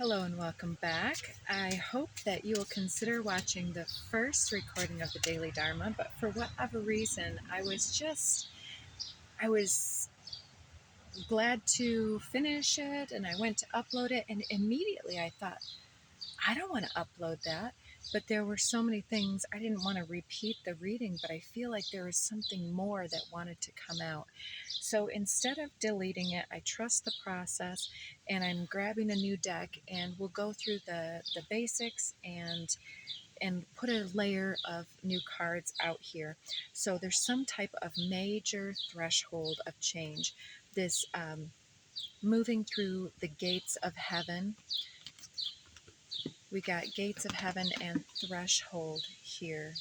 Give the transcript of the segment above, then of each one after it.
Hello and welcome back. I hope that you will consider watching the first recording of the Daily Dharma, but for whatever reason, I was glad to finish it and I went to upload it, and immediately I thought, I don't want to upload that. But there were so many things. I didn't want to repeat the reading, but I feel like there was something more that wanted to come out. So instead of deleting it, I trust the process and I'm grabbing a new deck, and we'll go through the basics and put a layer of new cards out here. So there's some type of major threshold of change. This moving through the gates of heaven. We got Gates of Heaven and Threshold here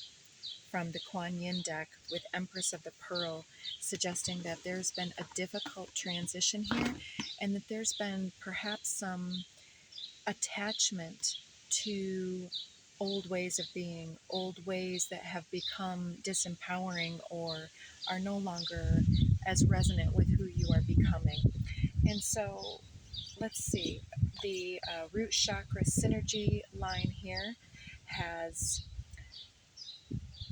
from the Kuan deck with Empress of the Pearl, suggesting that there's been a difficult transition here and that there's been perhaps some attachment to old ways of being, old ways that have become disempowering or are no longer as resonant with who you are becoming. And so let's see, the root chakra synergy line here has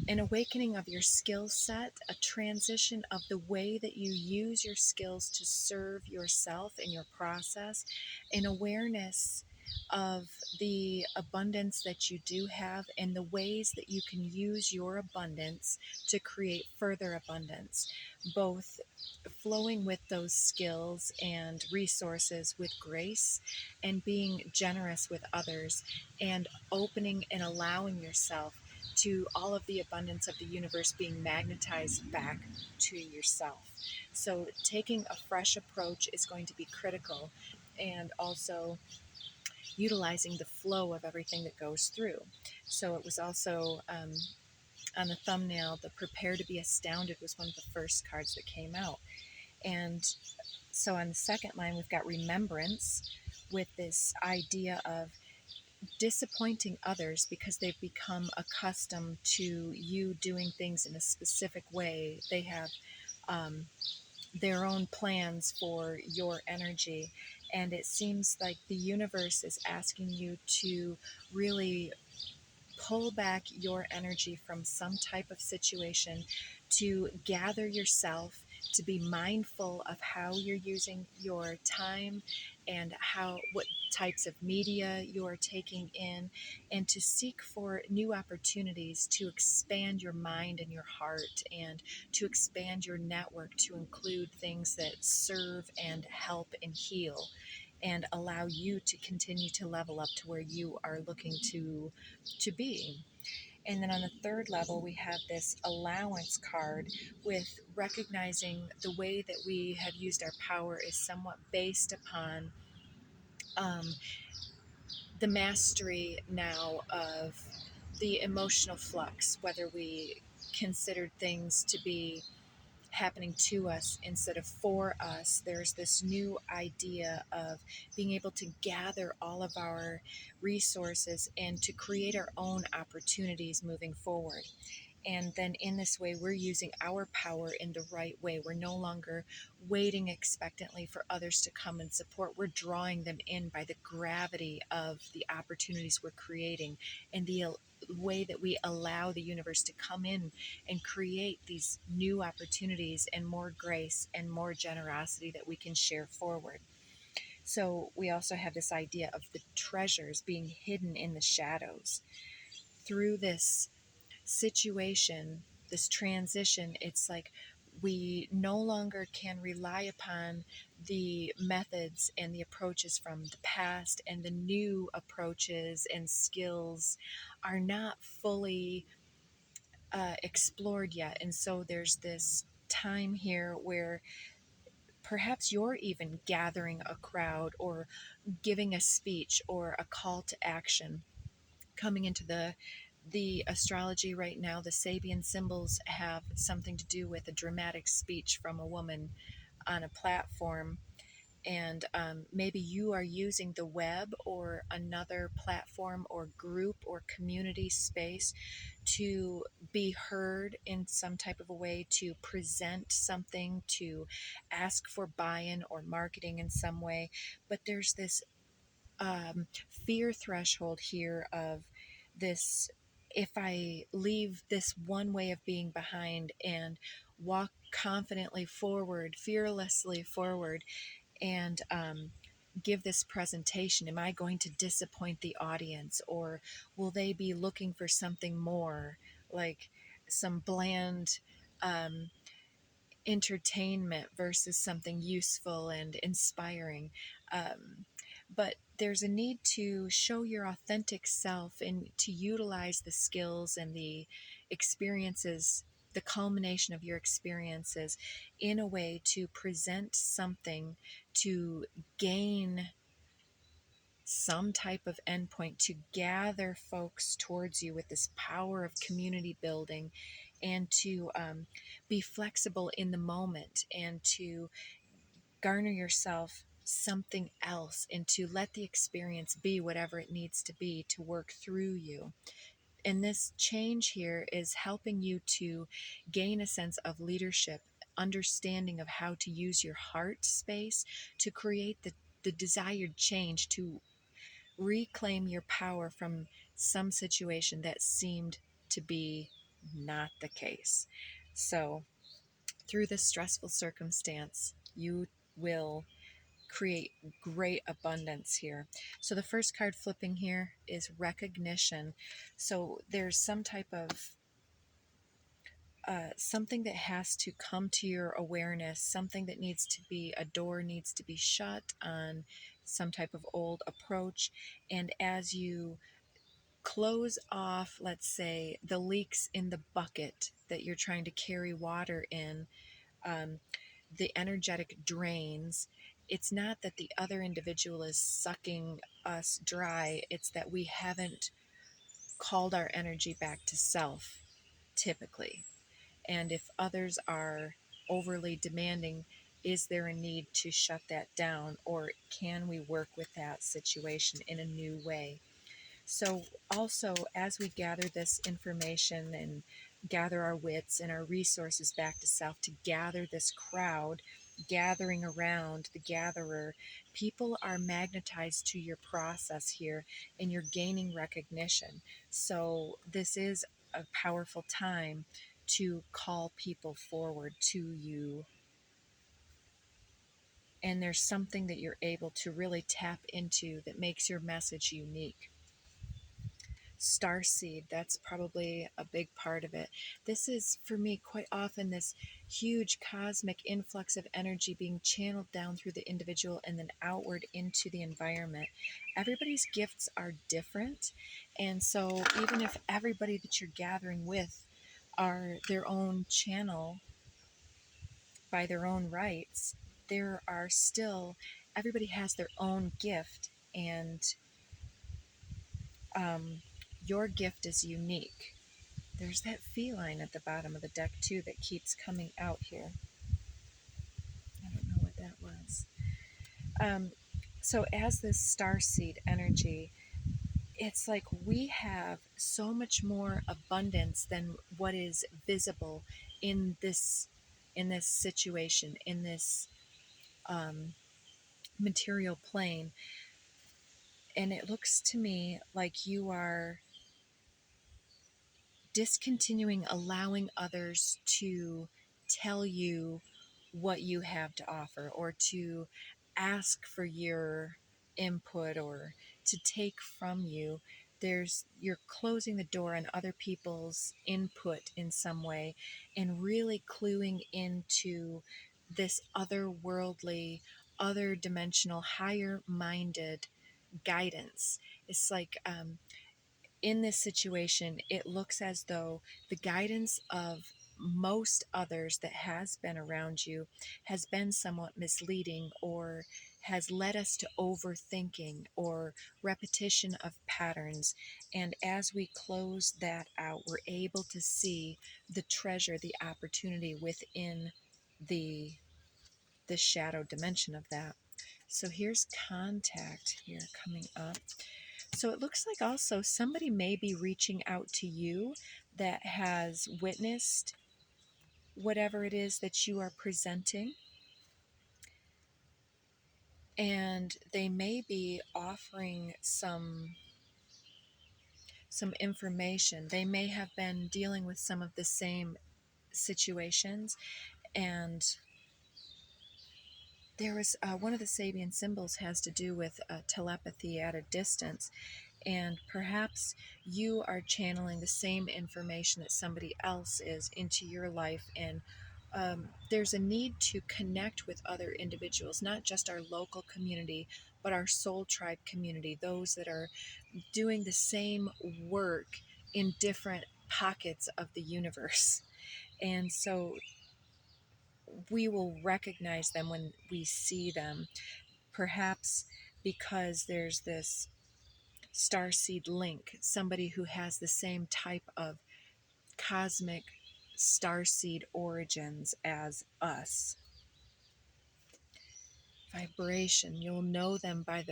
an awakening of your skill set, a transition of the way that you use your skills to serve yourself in your process, an awareness of the abundance that you do have and the ways that you can use your abundance to create further abundance, both flowing with those skills and resources with grace and being generous with others and opening and allowing yourself to all of the abundance of the universe being magnetized back to yourself. So taking a fresh approach is going to be critical, and also utilizing the flow of everything that goes through. So it was also on the thumbnail, the Prepare to be Astounded was one of the first cards that came out. And so on the second line, we've got Remembrance with this idea of disappointing others because they've become accustomed to you doing things in a specific way. They have their own plans for your energy, and it seems like the universe is asking you to really pull back your energy from some type of situation, to gather yourself, to be mindful of how you're using your time and what types of media you're taking in, and to seek for new opportunities to expand your mind and your heart, and to expand your network to include things that serve and help and heal and allow you to continue to level up to where you are looking to be. And then on the third level, we have this allowance card with recognizing the way that we have used our power is somewhat based upon the mastery now of the emotional flux, whether we considered things to be happening to us instead of for us. There's this new idea of being able to gather all of our resources and to create our own opportunities moving forward. And then in this way, we're using our power in the right way. We're no longer waiting expectantly for others to come and support. We're drawing them in by the gravity of the opportunities we're creating and the way that we allow the universe to come in and create these new opportunities and more grace and more generosity that we can share forward. So we also have this idea of the treasures being hidden in the shadows. Through this situation, this transition, it's like we no longer can rely upon the methods and the approaches from the past, and the new approaches and skills are not fully explored yet. And so there's this time here where perhaps you're even gathering a crowd or giving a speech or a call to action. Coming into the astrology right now, the Sabian symbols have something to do with a dramatic speech from a woman on a platform. And maybe you are using the web or another platform or group or community space to be heard in some type of a way, to present something, to ask for buy-in or marketing in some way. But there's this fear threshold here of this. If I leave this one way of being behind and walk confidently forward, fearlessly forward, and give this presentation, am I going to disappoint the audience, or will they be looking for something more, like some bland um, entertainment versus something useful and inspiring? But there's a need to show your authentic self and to utilize the skills and the experiences, the culmination of your experiences, in a way to present something, to gain some type of endpoint, to gather folks towards you with this power of community building, and to be flexible in the moment, and to garner yourself something else, and to let the experience be whatever it needs to be to work through you. And this change here is helping you to gain a sense of leadership, understanding of how to use your heart space to create the desired change, to reclaim your power from some situation that seemed to be not the case. So, through this stressful circumstance, you will create great abundance here. So, the first card flipping here is recognition. So, there's some type of something that has to come to your awareness, something that needs to be, a door needs to be shut on some type of old approach. And as you close off, let's say, the leaks in the bucket that you're trying to carry water in, um, the energetic drains, it's not that the other individual is sucking us dry, it's that we haven't called our energy back to self, typically. And if others are overly demanding, is there a need to shut that down, or can we work with that situation in a new way? So, also, as we gather this information and gather our wits and our resources back to self, to gather this crowd gathering around the gatherer, people are magnetized to your process here, and you're gaining recognition. So, this is a powerful time to call people forward to you. And there's something that you're able to really tap into that makes your message unique. Starseed, that's probably a big part of it. This is, for me, quite often this huge cosmic influx of energy being channeled down through the individual and then outward into the environment. Everybody's gifts are different, and so even if everybody that you're gathering with are their own channel by their own rights, there are still, everybody has their own gift, and um, your gift is unique. There's that feline at the bottom of the deck too that keeps coming out here. I don't know what that was. Um, so as this starseed energy, it's like we have so much more abundance than what is visible in this situation, in this um, material plane. And it looks to me like you are discontinuing allowing others to tell you what you have to offer, or to ask for your input, or to take from you. You're closing the door on other people's input in some way, and really cluing into this otherworldly, other dimensional, higher minded guidance. It's like in this situation, it looks as though the guidance of most others that has been around you has been somewhat misleading, or has led us to overthinking or repetition of patterns. And as we close that out, we're able to see the treasure, the opportunity within the the shadow dimension of that. So here's contact here coming up. So it looks like also somebody may be reaching out to you that has witnessed whatever it is that you are presenting. and they may be offering some information. They may have been dealing with some of the same situations, and there was one of the Sabian symbols has to do with telepathy at a distance, and perhaps you are channeling the same information that somebody else is into your life, and there's a need to connect with other individuals, not just our local community, but our soul tribe community, those that are doing the same work in different pockets of the universe. And so we will recognize them when we see them, perhaps because there's this starseed link, somebody who has the same type of cosmic starseed origins as us. Vibration, you'll know them by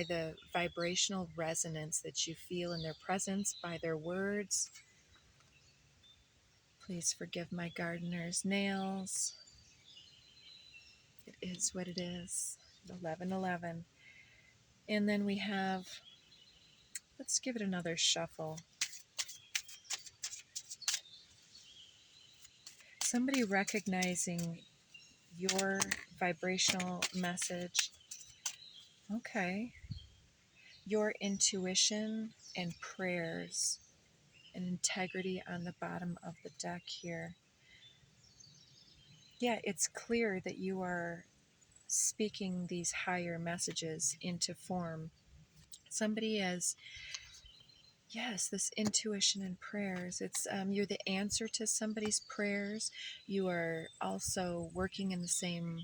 the vibrational resonance that you feel in their presence, by their words. Please forgive my gardener's nails. It is what it is. 1111. And then we have, let's give it another shuffle. Somebody recognizing your vibrational message. Okay. Your intuition and prayers and integrity on the bottom of the deck here. Yeah, it's clear that you are speaking these higher messages into form. Somebody has, yes, this intuition and prayers. It's you're the answer to somebody's prayers. You are also working in the same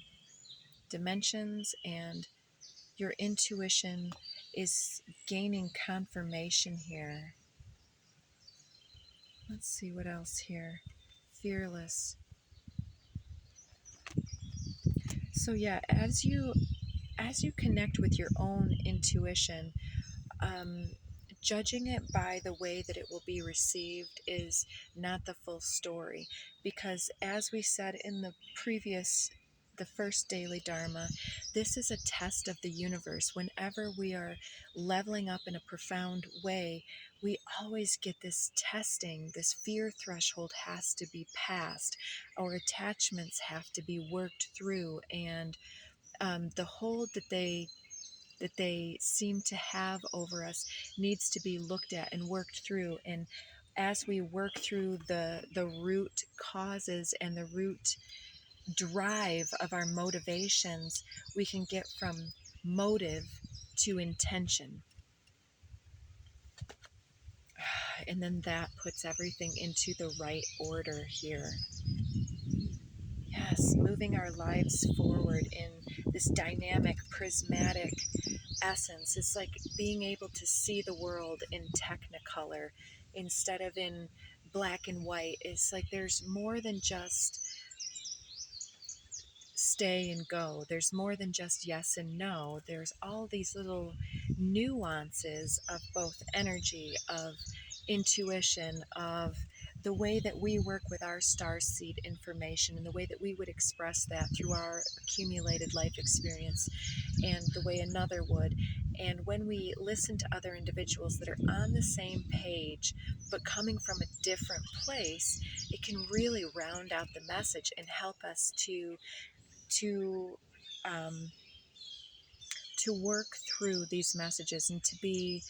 dimensions, and your intuition is gaining confirmation here. Let's see what else here. Fearless. So yeah, as you connect with your own intuition, um, judging it by the way that it will be received is not the full story, because as we said in the first daily Dharma, this is a test of the universe. Whenever we are leveling up in a profound way, we always get this testing. This fear threshold has to be passed. Our attachments have to be worked through, and the hold that they seem to have over us needs to be looked at and worked through. And as we work through the root causes and the root drive of our motivations, we can get from motive to intention. And then that puts everything into the right order here. Yes, moving our lives forward in this dynamic, prismatic essence. It's like being able to see the world in technicolor instead of in black and white. It's like there's more than just stay and go. There's more than just yes and no. There's all these little nuances of both energy, of intuition, of the way that we work with our starseed information and the way that we would express that through our accumulated life experience and the way another would. And when we listen to other individuals that are on the same page but coming from a different place, it can really round out the message and help us to um, work through these messages and to be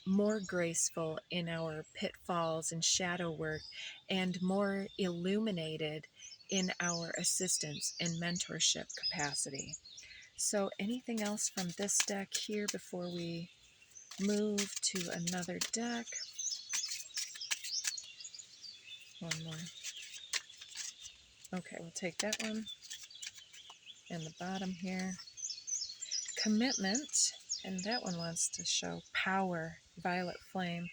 more graceful in our pitfalls and shadow work, and more illuminated in our assistance and mentorship capacity. So anything else from this deck here before we move to another deck? One more. Okay, we'll take that one. And the bottom here. Commitment. And that one wants to show power, violet flame.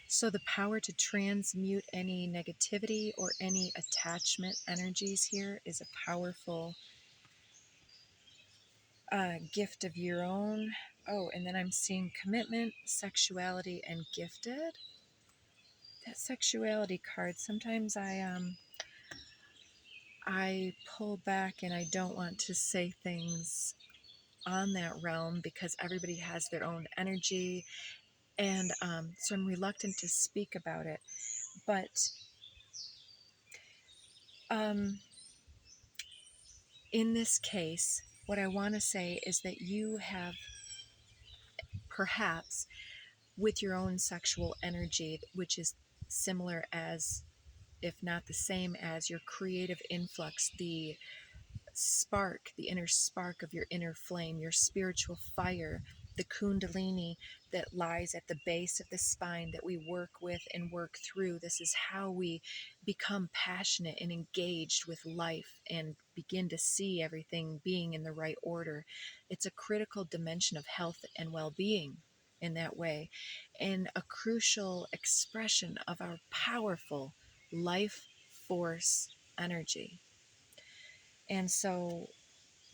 So the power to transmute any negativity or any attachment energies here is a powerful gift of your own. Oh, and then I'm seeing commitment, sexuality, and gifted. That sexuality card, sometimes I pull back and I don't want to say things on that realm because everybody has their own energy. And so I'm reluctant to speak about it. But in this case, what I want to say is that you have perhaps with your own sexual energy, which is similar as, if not the same as, your creative influx, the spark, the inner spark of your inner flame, your spiritual fire, the kundalini that lies at the base of the spine that we work with and work through. This is how we become passionate and engaged with life and begin to see everything being in the right order. It's a critical dimension of health and well-being in that way, and a crucial expression of our powerful life force energy. And so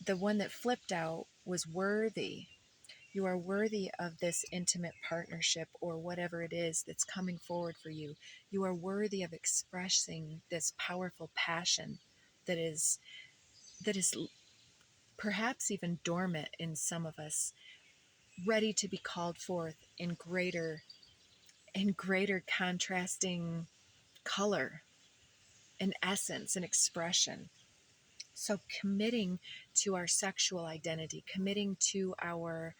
the one that flipped out was worthy. You are worthy of this intimate partnership or whatever it is that's coming forward for you. You are worthy of expressing this powerful passion that is perhaps even dormant in some of us, ready to be called forth in greater contrasting color and essence and expression. So committing to our sexual identity, committing to our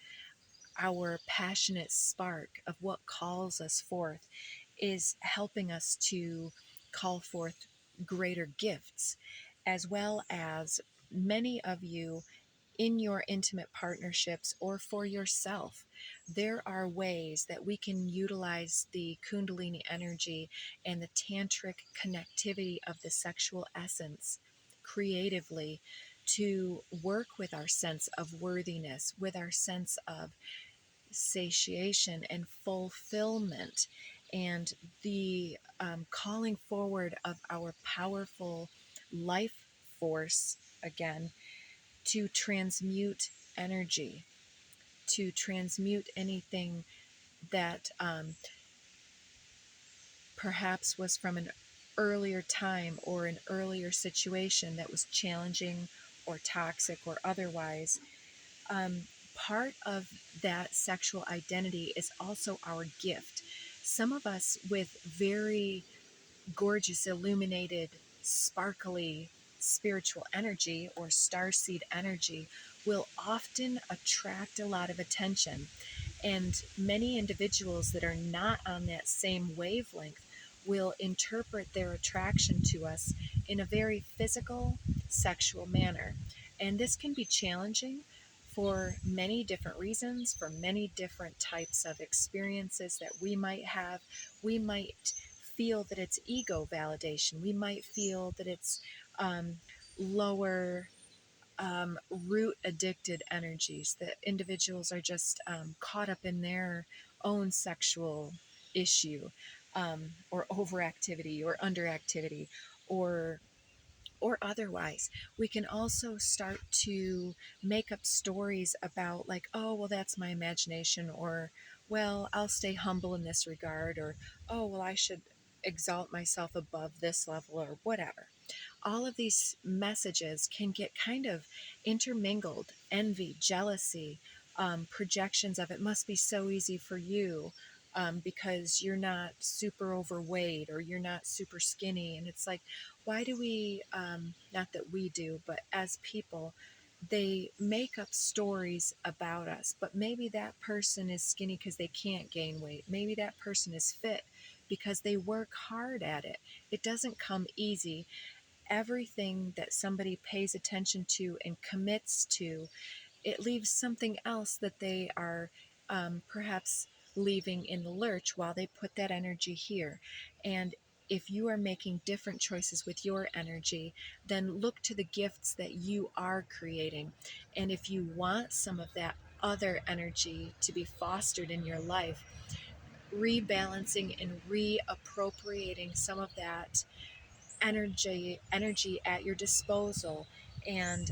passionate spark of what calls us forth is helping us to call forth greater gifts, as well as many of you in your intimate partnerships or for yourself. There are ways that we can utilize the Kundalini energy and the tantric connectivity of the sexual essence creatively to work with our sense of worthiness, with our sense of satiation and fulfillment, and the calling forward of our powerful life force again to transmute energy, to transmute anything that perhaps was from an earlier time or an earlier situation that was challenging or toxic or otherwise. um, Part of that sexual identity is also our gift. Some of us with very gorgeous, illuminated, sparkly spiritual energy or starseed energy will often attract a lot of attention. And many individuals that are not on that same wavelength will interpret their attraction to us in a very physical, sexual manner. And this can be challenging for many different reasons, for many different types of experiences that we might have. We might feel that it's ego validation. We might feel that it's lower root addicted energies, that individuals are just caught up in their own sexual issue, or overactivity or underactivity, or otherwise. We can also start to make up stories about, like, oh, well, that's my imagination, or, well, I'll stay humble in this regard, or, oh, well, I should exalt myself above this level, or whatever. All of these messages can get kind of intermingled. Envy, jealousy, projections of it must be so easy for you because you're not super overweight or you're not super skinny. And it's like, why do we, not that we do, but as people, they make up stories about us. But maybe that person is skinny because they can't gain weight. Maybe that person is fit because they work hard at it. It doesn't come easy. Everything that somebody pays attention to and commits to, it leaves something else that they are perhaps leaving in the lurch while they put that energy here. And if you are making different choices with your energy, then look to the gifts that you are creating. And if you want some of that other energy to be fostered in your life, rebalancing and reappropriating some of that energy at your disposal, and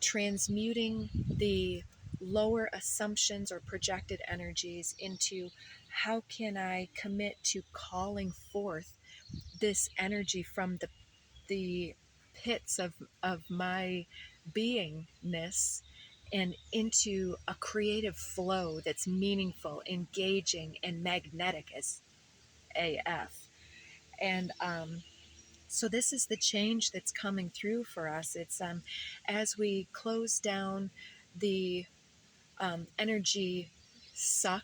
transmuting the lower assumptions or projected energies into, how can I commit to calling forth this energy from the pits of my beingness and into a creative flow that's meaningful, engaging, and magnetic as AF. And so this is the change that's coming through for us. It's as we close down the energy suck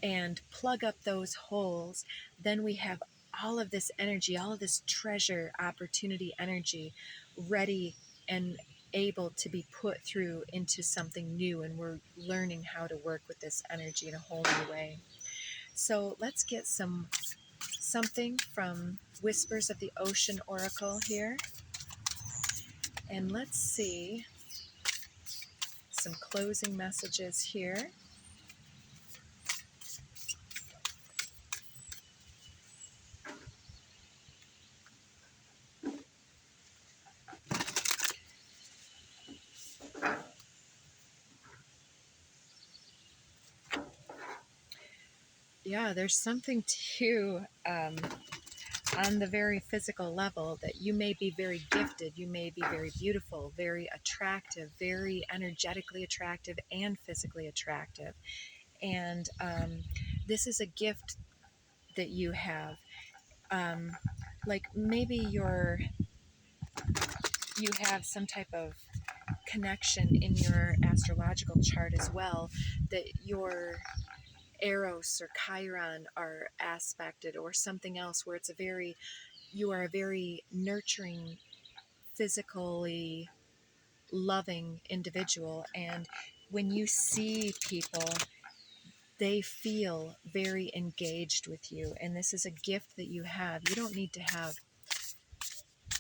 and plug up those holes, then we have all of this energy, all of this treasure, opportunity, energy ready and able to be put through into something new. And we're learning how to work with this energy in a whole new way. So let's get something from Whispers of the Ocean Oracle here. And let's see some closing messages here. Yeah, there's something to on the very physical level that you may be very gifted, you may be very beautiful, very attractive, very energetically attractive, and physically attractive. And this is a gift that you have. Like maybe you have some type of connection in your astrological chart as well, that your Eros or Chiron are aspected, or something else where you are a very nurturing, physically loving individual. And when you see people, they feel very engaged with you. And this is a gift that you have. You don't need to have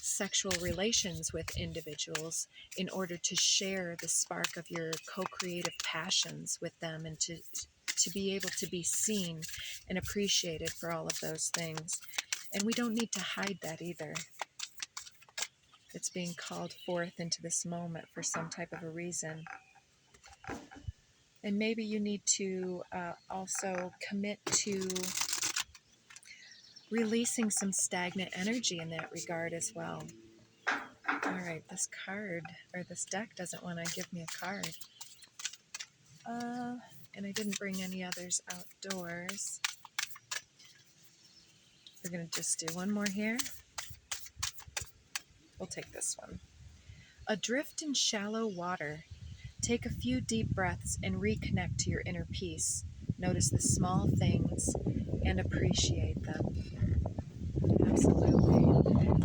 sexual relations with individuals in order to share the spark of your co-creative passions with them, and to be able to be seen and appreciated for all of those things. And we don't need to hide that either. It's being called forth into this moment for some type of a reason. And maybe you need to also commit to releasing some stagnant energy in that regard as well. All right, this card, or this deck, doesn't want to give me a card. And I didn't bring any others outdoors. We're going to just do one more here. We'll take this one. Adrift in shallow water. Take a few deep breaths and reconnect to your inner peace. Notice the small things and appreciate them. Absolutely.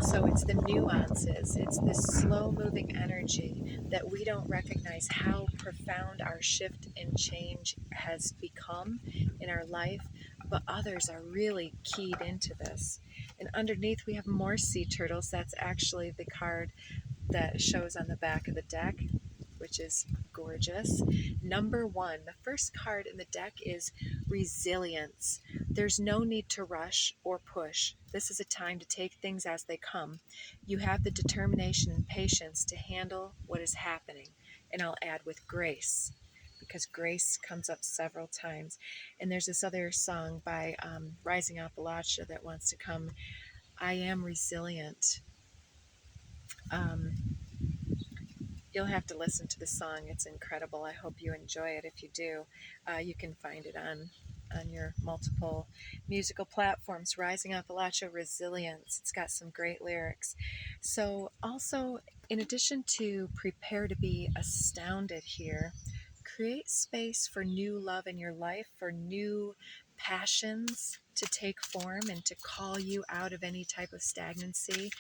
So it's the nuances, it's this slow-moving energy that we don't recognize how profound our shift and change has become in our life, but others are really keyed into this. And underneath we have more sea turtles. That's actually the card that shows on the back of the deck, which is gorgeous. Number 1, the first card in the deck is resilience. There's no need to rush or push. This is a time to take things as they come. You have the determination and patience to handle what is happening. And I'll add with grace, because grace comes up several times. And there's this other song by Rising Appalachia that wants to come. I am resilient. You'll have to listen to the song. It's incredible. I hope you enjoy it. If you do, you can find it on your multiple musical platforms. Rising Appalachia, Resilience. It's got some great lyrics. So also, in addition to prepare to be astounded here, create space for new love in your life, for new passions to take form and to call you out of any type of stagnancy.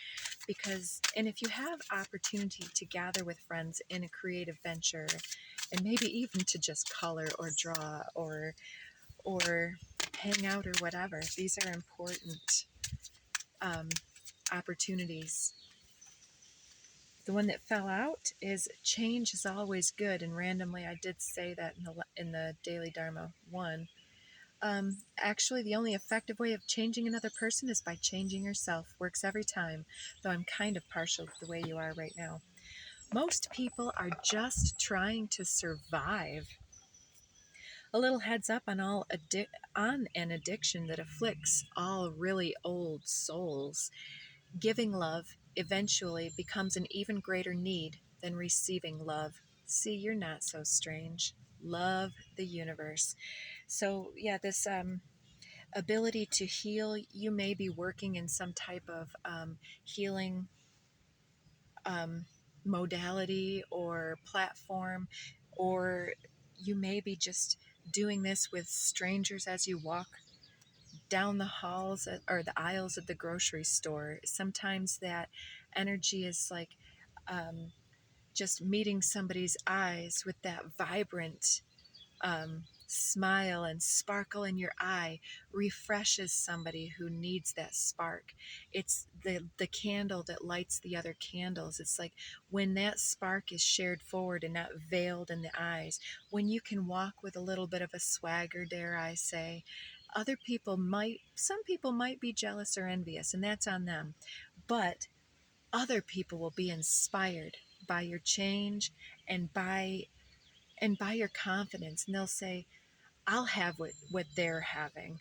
And if you have opportunity to gather with friends in a creative venture, and maybe even to just color or draw or hang out or whatever, these are important opportunities. The one that fell out is change is always good, and randomly I did say that in the Daily Dharma 1. Actually, the only effective way of changing another person is by changing yourself. Works every time, though I'm kind of partial to the way you are right now. Most people are just trying to survive. A little heads up on on an addiction that afflicts all really old souls. Giving love eventually becomes an even greater need than receiving love. See, you're not so strange. Love the universe. So, yeah, this ability to heal, you may be working in some type of healing um, modality or platform, or you may be just doing this with strangers as you walk down the halls or the aisles at the grocery store. Sometimes that energy is like um, just meeting somebody's eyes with that vibrant smile and sparkle in your eye refreshes somebody who needs that spark. It's the candle that lights the other candles. It's like when that spark is shared forward and not veiled in the eyes, when you can walk with a little bit of a swagger, dare I say, some people might be jealous or envious, and that's on them. But other people will be inspired by your change and by your confidence, and they'll say, I'll have what they're having.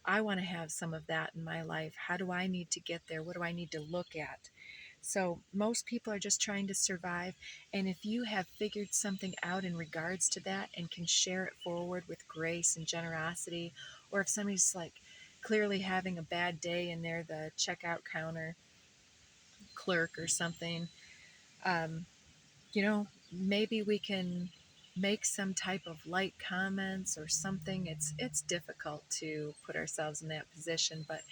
I want to have some of that in my life. How do I need to get there? What do I need to look at? So most people are just trying to survive. And if you have figured something out in regards to that and can share it forward with grace and generosity, or if somebody's like clearly having a bad day and they're the checkout counter clerk or something, um, maybe we can make some type of light comments or something. It's difficult to put ourselves in that position, but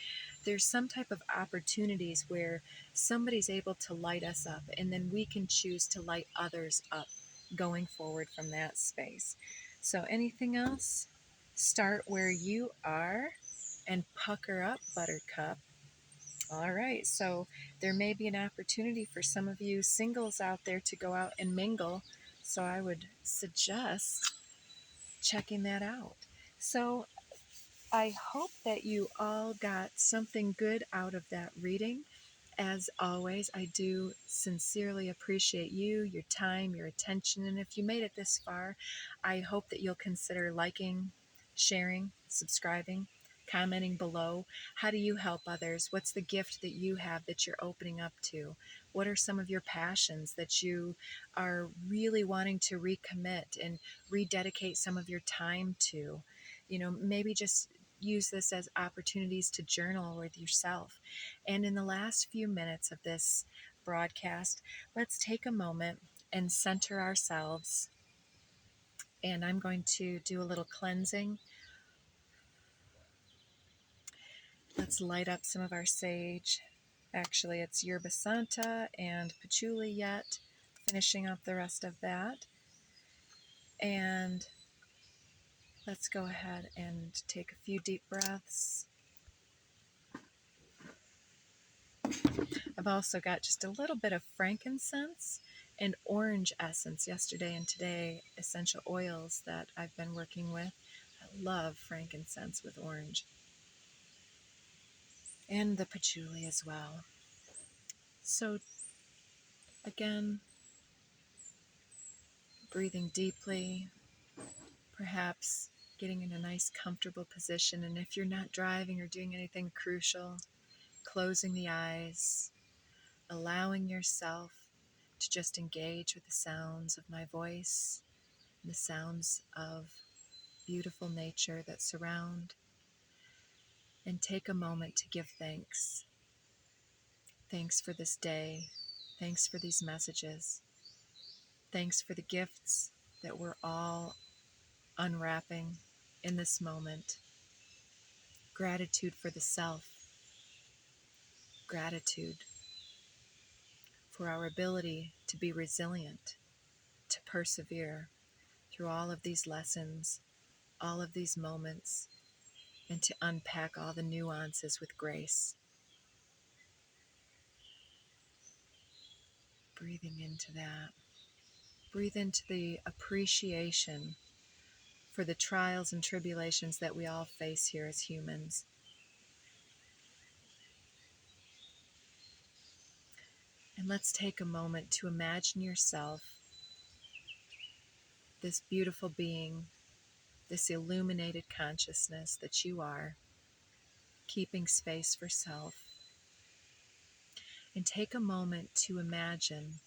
there's some type of opportunities where somebody's able to light us up, and then we can choose to light others up going forward from that space. So anything else? Start where you are and pucker up, Buttercup. All right, so there may be an opportunity for some of you singles out there to go out and mingle. So I would suggest checking that out. So I hope that you all got something good out of that reading. As always, I do sincerely appreciate you, your time, your attention, and if you made it this far, I hope that you'll consider liking, sharing, subscribing, commenting below. How do you help others? What's the gift that you have that you're opening up to? What are some of your passions that you are really wanting to recommit and rededicate some of your time to? Maybe just use this as opportunities to journal with yourself. And in the last few minutes of this broadcast, let's take a moment and center ourselves. And I'm going to do a little cleansing. Let's light up some of our sage. Actually, it's yerba santa and patchouli yet, finishing up the rest of that. And let's go ahead and take a few deep breaths. I've also got just a little bit of frankincense and orange essence yesterday and today, essential oils that I've been working with. I love frankincense with orange. And the patchouli as well. So again, breathing deeply, perhaps getting in a nice comfortable position. And if you're not driving or doing anything crucial, closing the eyes, allowing yourself to just engage with the sounds of my voice, the sounds of beautiful nature that surround, and take a moment to give thanks. Thanks for this day. Thanks for these messages. Thanks for the gifts that we're all unwrapping in this moment. Gratitude for the self. Gratitude for our ability to be resilient, to persevere through all of these lessons, all of these moments, and to unpack all the nuances with grace. Breathing into that. Breathe into the appreciation for the trials and tribulations that we all face here as humans. And let's take a moment to imagine yourself, this beautiful being, this illuminated consciousness that you are, keeping space for self. And take a moment to imagine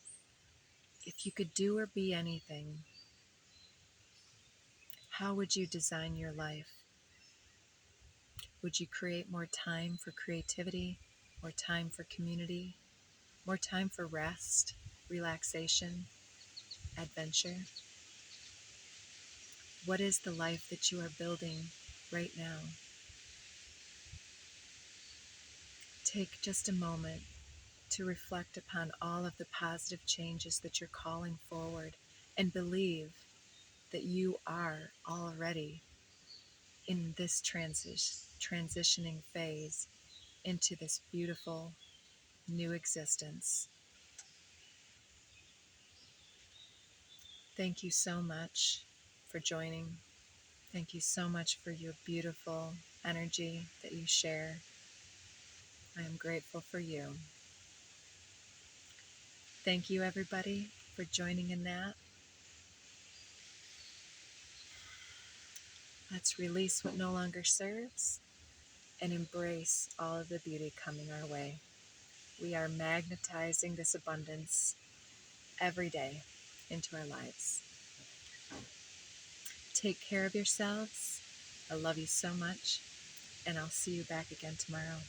If you could do or be anything, how would you design your life? Would you create more time for creativity, more time for community, more time for rest, relaxation, adventure? What is the life that you are building right now? Take just a moment to reflect upon all of the positive changes that you're calling forward and believe that you are already in this transitioning phase into this beautiful new existence. Thank you so much for joining. Thank you so much for your beautiful energy that you share. I am grateful for you. Thank you, everybody, for joining in that. Let's release what no longer serves and embrace all of the beauty coming our way. We are magnetizing this abundance every day into our lives. Take care of yourselves. I love you so much, and I'll see you back again tomorrow.